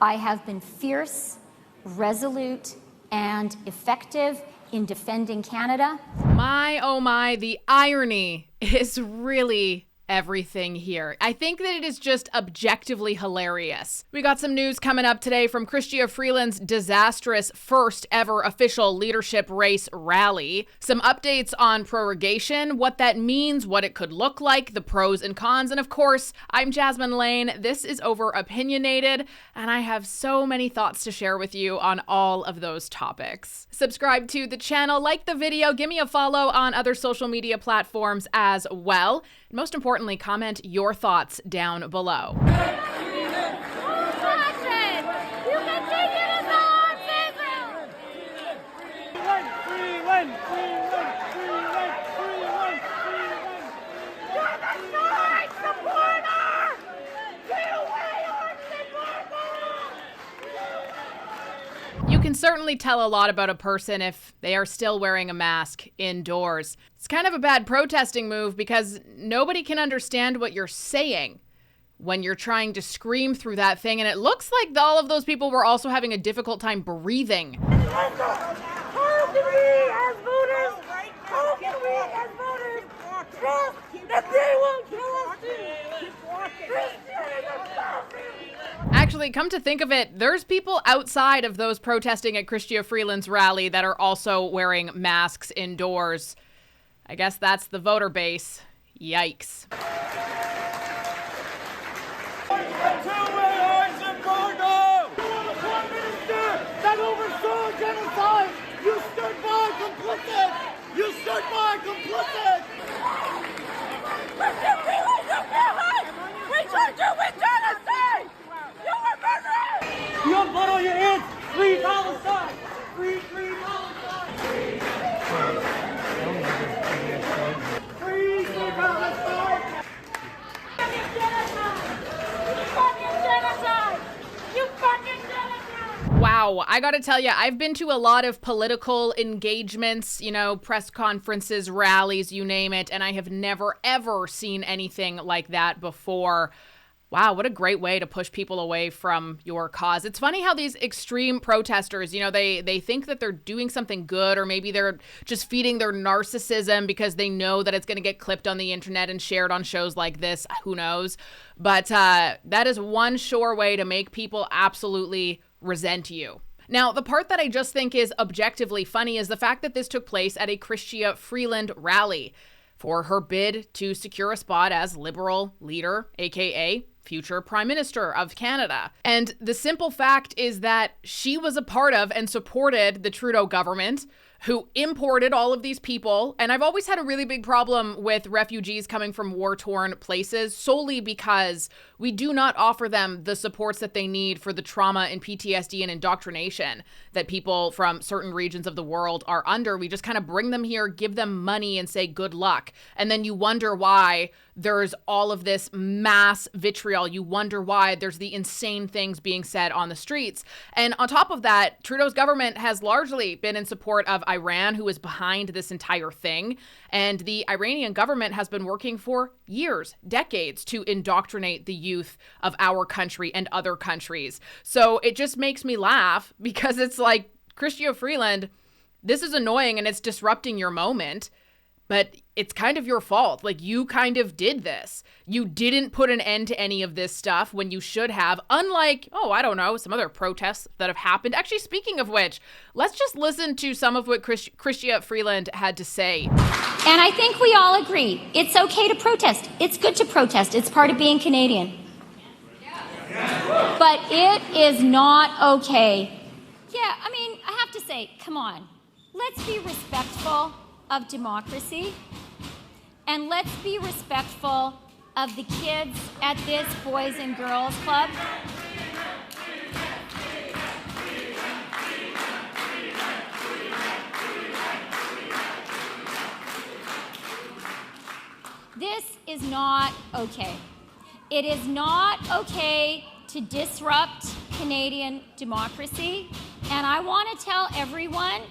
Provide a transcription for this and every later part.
I have been fierce, resolute, and effective in defending Canada. My, oh my, the irony is really everything here. I think that it is just objectively hilarious. We got some news coming up today from Chrystia Freeland's disastrous first ever official leadership race rally. Some updates on prorogation, what that means, what it could look like, the pros and cons, and of course, I'm Jasmine Lane. This is Over Opinionated, and I have so many thoughts to share with you on all of those topics. Subscribe to the channel, like the video, give me a follow on other social media platforms as well. Most importantly, comment your thoughts down below. You can certainly tell a lot about a person if they are still wearing a mask indoors. It's kind of a bad protesting move because nobody can understand what you're saying when you're trying to scream through that thing, and it looks like all of those people were also having a difficult time breathing. How can we as voters trust that they won't kill us? Actually, come to think of it, there's people outside of those protesting at Chrystia Freeland's rally that are also wearing masks indoors. I guess that's the voter base. Yikes. That oversaw genocide! You stood by complicit! You stood by complicit! Chrystia Freeland, you villain! We charge you with genocide! You were murderers! You don't vote on your hands! Free Palestine! Free Palestine! Free Palestine! Fucking genocide! Fucking genocide! You fucking genocide! Wow, I gotta tell you, I've been to a lot of political engagements, press conferences, rallies, you name it, and I have never, ever seen anything like that before. Wow, what a great way to push people away from your cause. It's funny how these extreme protesters, they think that they're doing something good, or maybe they're just feeding their narcissism because they know that it's going to get clipped on the internet and shared on shows like this. Who knows? But that is one sure way to make people absolutely resent you. Now, the part that I just think is objectively funny is the fact that this took place at a Chrystia Freeland rally for her bid to secure a spot as Liberal leader, aka future Prime Minister of Canada. And the simple fact is that she was a part of and supported the Trudeau government, who imported all of these people. And I've always had a really big problem with refugees coming from war-torn places solely because we do not offer them the supports that they need for the trauma and PTSD and indoctrination that people from certain regions of the world are under. We just kind of bring them here, give them money, and say good luck. And then you wonder why there's all of this mass vitriol. You wonder why there's the insane things being said on the streets. And on top of that, Trudeau's government has largely been in support of Iran, who is behind this entire thing. And the Iranian government has been working for years, decades, to indoctrinate the youth of our country and other countries. So it just makes me laugh because it's like, Chrystia Freeland, this is annoying and it's disrupting your moment, but it's kind of your fault. Like, you kind of did this. You didn't put an end to any of this stuff when you should have, unlike, some other protests that have happened. Actually, speaking of which, let's just listen to some of what Chrystia Freeland had to say. And I think we all agree, it's okay to protest. It's good to protest. It's part of being Canadian. But it is not okay. Yeah, I have to say, come on. Let's be respectful of democracy, and let's be respectful of the kids at this Boys and Girls Club. This is not okay. It is not okay to disrupt Canadian democracy, and I want to tell everyone,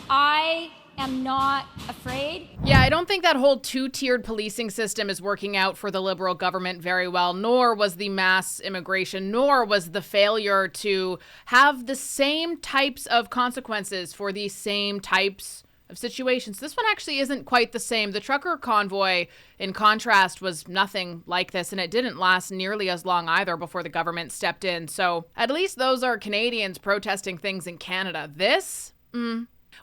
I am not afraid. Yeah, I don't think that whole two-tiered policing system is working out for the Liberal government very well, nor was the mass immigration, nor was the failure to have the same types of consequences for the same types of situations. This one actually isn't quite the same. The trucker convoy, in contrast, was nothing like this, and it didn't last nearly as long either before the government stepped in. So at least those are Canadians protesting things in Canada. This?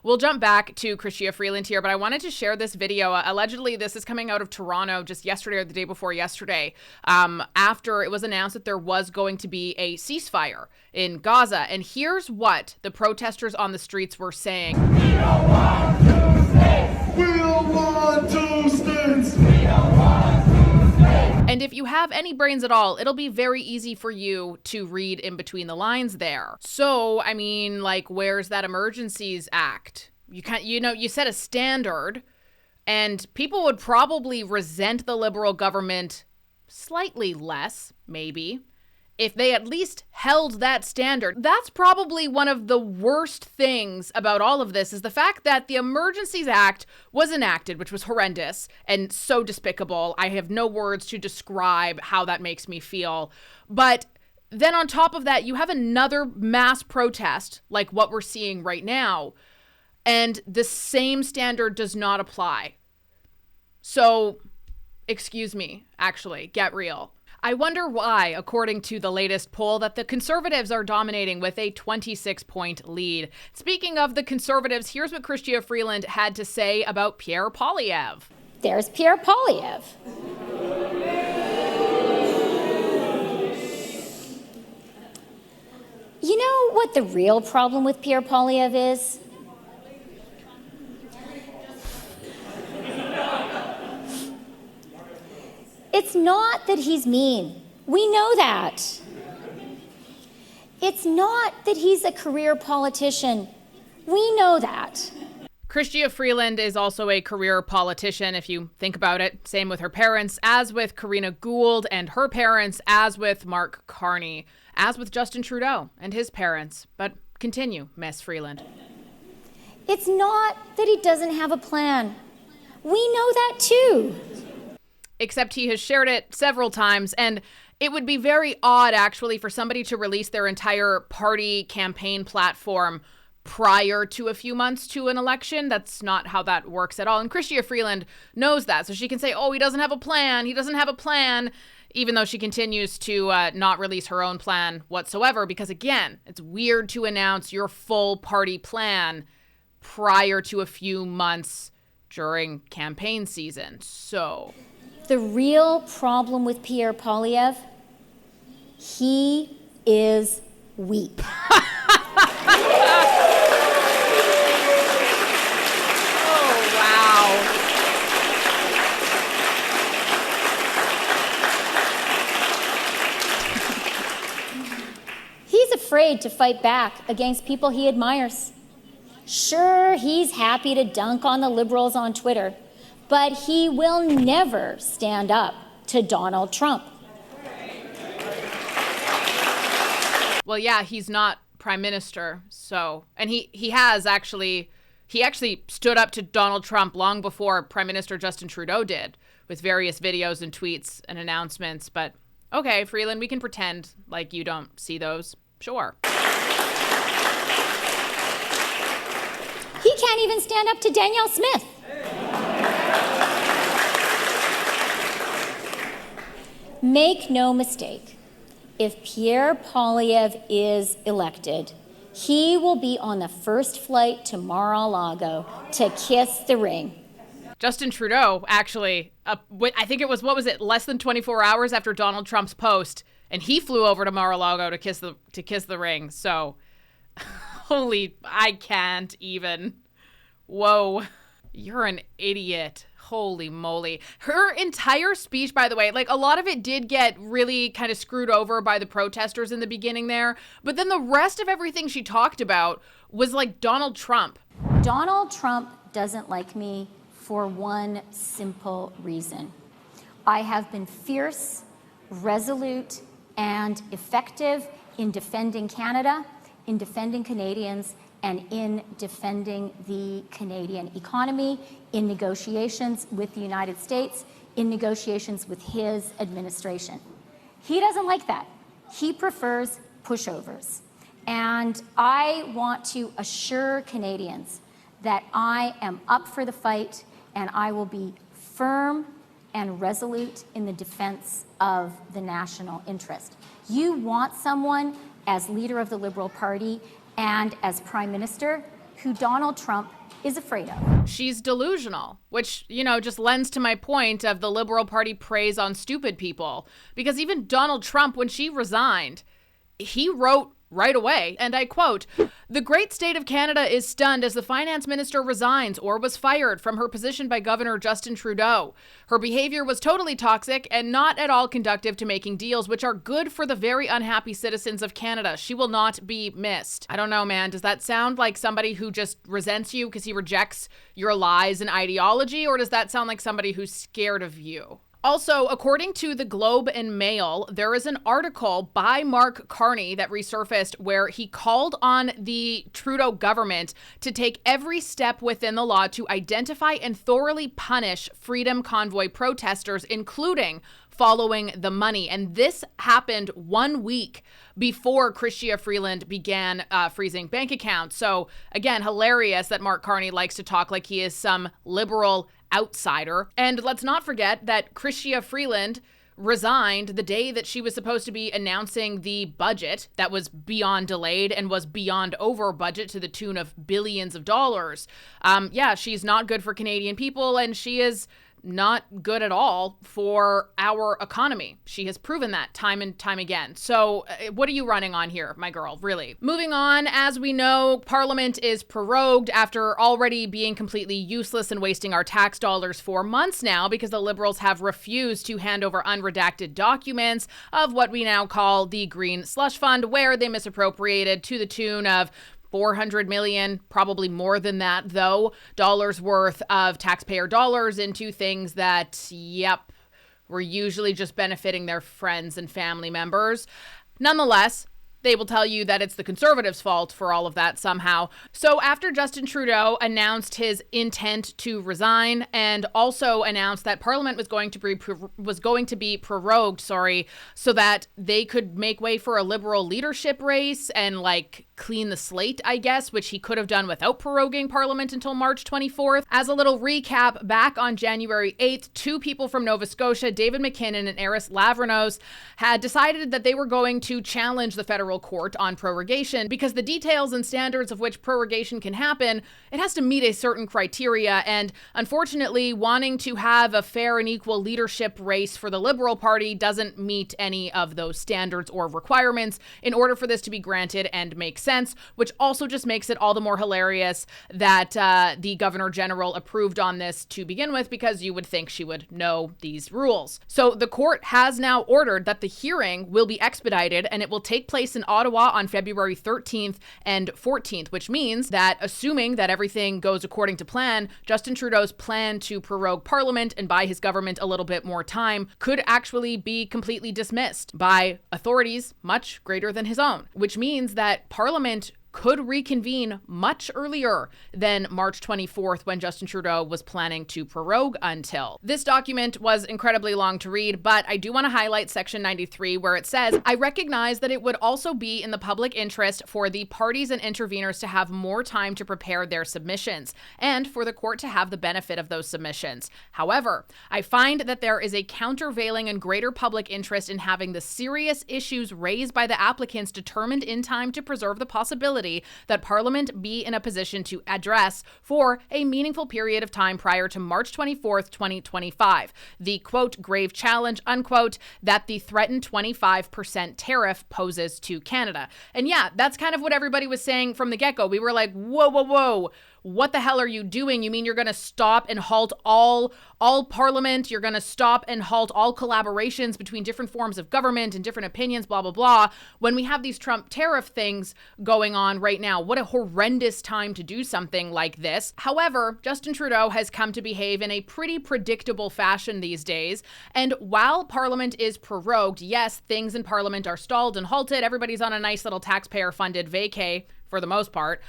We'll jump back to Chrystia Freeland here, but I wanted to share this video. Allegedly, this is coming out of Toronto just yesterday or the day before yesterday, after it was announced that there was going to be a ceasefire in Gaza. And here's what the protesters on the streets were saying. We don't want two states! We don't want two states! We don't want two states! And if you have any brains at all, it'll be very easy for you to read in between the lines there. So, I mean, like, where's that Emergencies Act? You set a standard, and people would probably resent the Liberal government slightly less, maybe, if they at least held that standard. That's probably one of the worst things about all of this, is the fact that the Emergencies Act was enacted, which was horrendous and so despicable. I have no words to describe how that makes me feel. But then on top of that, you have another mass protest like what we're seeing right now, and the same standard does not apply. So, excuse me, actually, get real. I wonder why, according to the latest poll, that the Conservatives are dominating with a 26-point lead. Speaking of the Conservatives, here's what Chrystia Freeland had to say about Pierre Poilievre. There's Pierre Poilievre. You know what the real problem with Pierre Poilievre is? It's not that he's mean. We know that. It's not that he's a career politician. We know that. Chrystia Freeland is also a career politician, if you think about it. Same with her parents, as with Karina Gould and her parents, as with Mark Carney, as with Justin Trudeau and his parents. But continue, Miss Freeland. It's not that he doesn't have a plan. We know that too. Except he has shared it several times, and it would be very odd, actually, for somebody to release their entire party campaign platform prior to a few months to an election. That's not how that works at all. And Chrystia Freeland knows that, so she can say, oh, he doesn't have a plan, even though she continues to not release her own plan whatsoever, because, again, it's weird to announce your full party plan prior to a few months during campaign season. So the real problem with Pierre Poilievre, he is weak. Oh, wow. He's afraid to fight back against people he admires. Sure, he's happy to dunk on the Liberals on Twitter, but he will never stand up to Donald Trump. Well, yeah, he's not prime minister, so, and he actually stood up to Donald Trump long before Prime Minister Justin Trudeau did, with various videos and tweets and announcements. But okay, Freeland, we can pretend like you don't see those. Sure. He can't even stand up to Danielle Smith. Make no mistake, if Pierre Poilievre is elected, he will be on the first flight to Mar-a-Lago to kiss the ring. Justin Trudeau, actually, I think it was, less than 24 hours after Donald Trump's post, and he flew over to Mar-a-Lago to kiss the ring. So, I can't even. Whoa, you're an idiot. Holy moly. Her entire speech, by the way, like, a lot of it did get really kind of screwed over by the protesters in the beginning there. But then the rest of everything she talked about was like Donald Trump. Donald Trump doesn't like me for one simple reason. I have been fierce, resolute, and effective in defending Canada, in defending Canadians, and in defending the Canadian economy, in negotiations with the United States, in negotiations with his administration. He doesn't like that. He prefers pushovers. And I want to assure Canadians that I am up for the fight and I will be firm and resolute in the defense of the national interest. You want someone as leader of the Liberal Party and as Prime Minister who Donald Trump is afraid of. She's delusional, which, just lends to my point of the Liberal Party preys on stupid people. Because even Donald Trump, when she resigned, he wrote right away, and I quote, "The great state of Canada is stunned as the finance minister resigns or was fired from her position by Governor Justin Trudeau. Her behavior was totally toxic and not at all conducive to making deals which are good for the very unhappy citizens of Canada. She will not be missed." I don't know, man. Does that sound like somebody who just resents you because he rejects your lies and ideology, or does that sound like somebody who's scared of you? Also, according to the Globe and Mail, there is an article by Mark Carney that resurfaced where he called on the Trudeau government to take every step within the law to identify and thoroughly punish Freedom Convoy protesters, including following the money. And this happened 1 week before Chrystia Freeland began freezing bank accounts. So again, hilarious that Mark Carney likes to talk like he is some liberal outsider. And let's not forget that Chrystia Freeland resigned the day that she was supposed to be announcing the budget that was beyond delayed and was beyond over budget to the tune of billions of dollars. She's not good for Canadian people, and she is not good at all for our economy. She has proven that time and time again. So what are you running on here, my girl? Really? Moving on, as we know, Parliament is prorogued after already being completely useless and wasting our tax dollars for months now because the Liberals have refused to hand over unredacted documents of what we now call the Green Slush Fund, where they misappropriated to the tune of $400 million, probably more than that, though, dollars worth of taxpayer dollars into things that, were usually just benefiting their friends and family members. Nonetheless, they will tell you that it's the Conservatives' fault for all of that somehow. So after Justin Trudeau announced his intent to resign and also announced that Parliament was going to be prorogued, so that they could make way for a Liberal leadership race and clean the slate, I guess, which he could have done without proroguing Parliament until March 24th. As a little recap, back on January 8th, two people from Nova Scotia, David McKinnon and Eris Lavranos, had decided that they were going to challenge the federal court on prorogation because the details and standards of which prorogation can happen, it has to meet a certain criteria. And unfortunately, wanting to have a fair and equal leadership race for the Liberal Party doesn't meet any of those standards or requirements in order for this to be granted and make sense, which also just makes it all the more hilarious that the Governor General approved on this to begin with, because you would think she would know these rules. So the court has now ordered that the hearing will be expedited and it will take place in Ottawa on February 13th and 14th, which means that assuming that everything goes according to plan, Justin Trudeau's plan to prorogue Parliament and buy his government a little bit more time could actually be completely dismissed by authorities much greater than his own, which means that Parliament could reconvene much earlier than March 24th when Justin Trudeau was planning to prorogue until. This document was incredibly long to read, but I do want to highlight section 93 where it says, "I recognize that it would also be in the public interest for the parties and interveners to have more time to prepare their submissions and for the court to have the benefit of those submissions. However, I find that there is a countervailing and greater public interest in having the serious issues raised by the applicants determined in time to preserve the possibility that Parliament be in a position to address for a meaningful period of time prior to March 24th, 2025, the quote, grave challenge, unquote, that the threatened 25% tariff poses to Canada." And yeah, that's kind of what everybody was saying from the get-go. We were like, whoa. What the hell are you doing? You mean you're going to stop and halt all Parliament? You're going to stop and halt all collaborations between different forms of government and different opinions, blah, blah, blah, when we have these Trump tariff things going on right now? What a horrendous time to do something like this. However, Justin Trudeau has come to behave in a pretty predictable fashion these days. And while Parliament is prorogued, yes, things in Parliament are stalled and halted. Everybody's on a nice little taxpayer-funded vacay for the most part,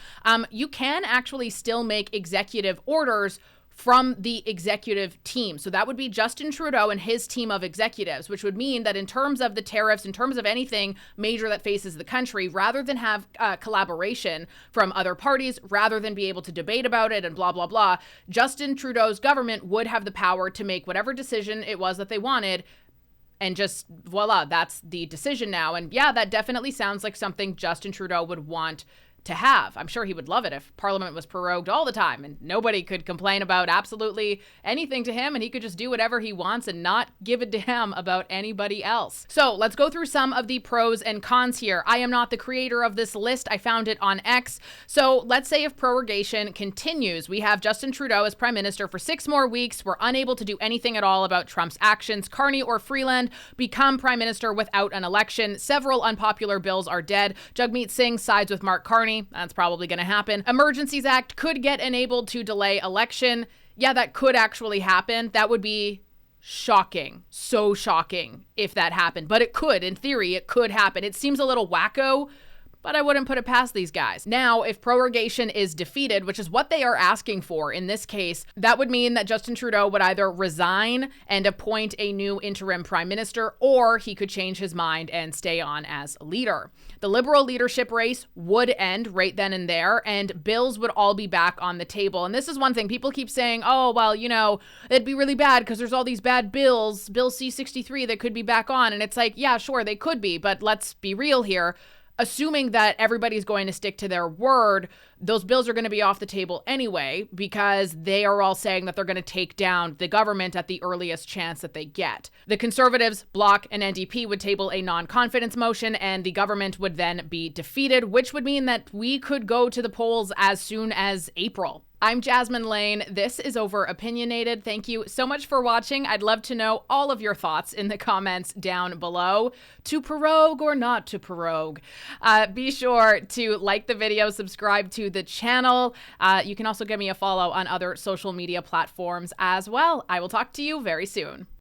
you can actually still make executive orders from the executive team. So that would be Justin Trudeau and his team of executives, which would mean that in terms of the tariffs, in terms of anything major that faces the country, rather than have collaboration from other parties, rather than be able to debate about it and blah, blah, blah, Justin Trudeau's government would have the power to make whatever decision it was that they wanted. And just voila, that's the decision now. And yeah, that definitely sounds like something Justin Trudeau would want to have. I'm sure he would love it if Parliament was prorogued all the time and nobody could complain about absolutely anything to him and he could just do whatever he wants and not give a damn about anybody else. So let's go through some of the pros and cons here. I am not the creator of this list. I found it on X. So let's say if prorogation continues, we have Justin Trudeau as Prime Minister for 6 more weeks. We're unable to do anything at all about Trump's actions. Carney or Freeland become Prime Minister without an election. Several unpopular bills are dead. Jagmeet Singh sides with Mark Carney. That's probably going to happen. Emergencies Act could get enabled to delay election. Yeah, that could actually happen. That would be shocking. So shocking if that happened. But it could. In theory, it could happen. It seems a little wacko, but I wouldn't put it past these guys. Now, if prorogation is defeated, which is what they are asking for in this case, that would mean that Justin Trudeau would either resign and appoint a new interim prime minister, or he could change his mind and stay on as leader. The Liberal leadership race would end right then and there, and bills would all be back on the table. And this is one thing people keep saying, oh, well, you know, it'd be really bad because there's all these bad bills, Bill C-63 that could be back on. And it's like, yeah, sure, they could be, but let's be real here. Assuming that everybody's going to stick to their word, those bills are going to be off the table anyway, because they are all saying that they're going to take down the government at the earliest chance that they get. The Conservatives, Bloc, and NDP would table a non-confidence motion, and the government would then be defeated, which would mean that we could go to the polls as soon as April. I'm Jasmine Lane. This is Over Opinionated. Thank you so much for watching. I'd love to know all of your thoughts in the comments down below. To prorogue or not to prorogue? Be sure to like the video, subscribe to the channel. You can also give me a follow on other social media platforms as well. I will talk to you very soon.